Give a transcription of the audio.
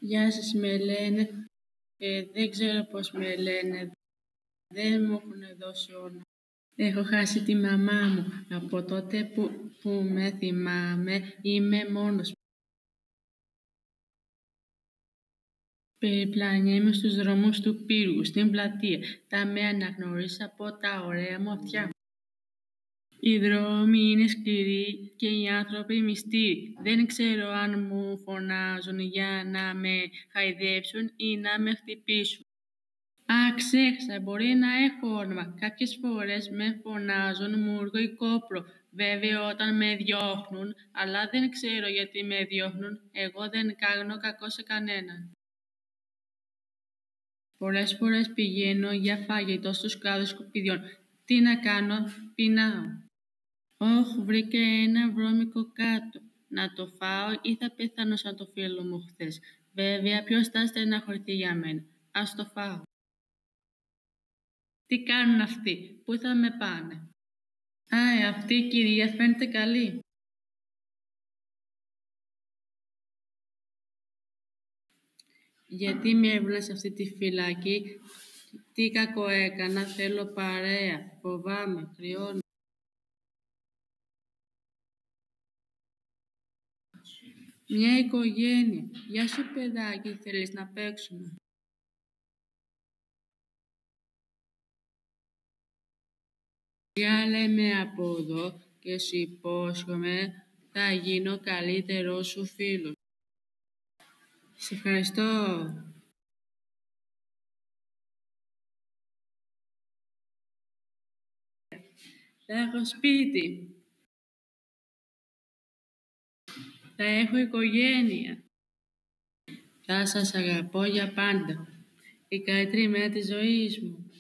Γεια σας, με λένε. Δεν ξέρω πώς με λένε. Δεν μου έχουν δώσει όνομα. Έχω χάσει τη μαμά μου. Από τότε που με θυμάμαι, είμαι μόνος. Περιπλανιέμαι στους δρόμους του πύργου, στην πλατεία. Θα με αναγνωρίσεις από τα ωραία μου αυτιά. Οι δρόμοι είναι σκληροί και οι άνθρωποι μυστήριοι. Δεν ξέρω αν μου φωνάζουν για να με χαϊδέψουν ή να με χτυπήσουν. Ξέχασα, μπορεί να έχω όνομα. Κάποιες φορές με φωνάζουν Μούργο ή Κόπρο. Βέβαια όταν με διώχνουν, αλλά δεν ξέρω γιατί με διώχνουν. Εγώ δεν κάνω κακό σε κανέναν. Πολλές φορές πηγαίνω για φαγητό στους κλάδους σκουπιδιών. Τι να κάνω, πεινάω. Βρήκα ένα βρώμικο κάτω. Να το φάω ή θα πεθάνω σαν το φίλο μου χθες. Βέβαια, ποιος θα στεναχωρηθεί για μένα. Ας το φάω. Τι κάνουν αυτοί, πού θα με πάνε. Αυτή η κυρία φαίνεται καλή. Γιατί με έβαλε σε αυτή τη φυλακή, τι κακό έκανα, θέλω παρέα, φοβάμαι, κρυώνω. Μια οικογένεια. Γεια σου παιδάκι, θέλεις να παίξουμε. Λέμε από εδώ και σου υπόσχομαι θα γίνω καλύτερος σου φίλος. Σε ευχαριστώ. Θα έχω σπίτι. Θα έχω οικογένεια. Θα σας αγαπώ για πάντα. Η καλύτερη μέρα της ζωής μου.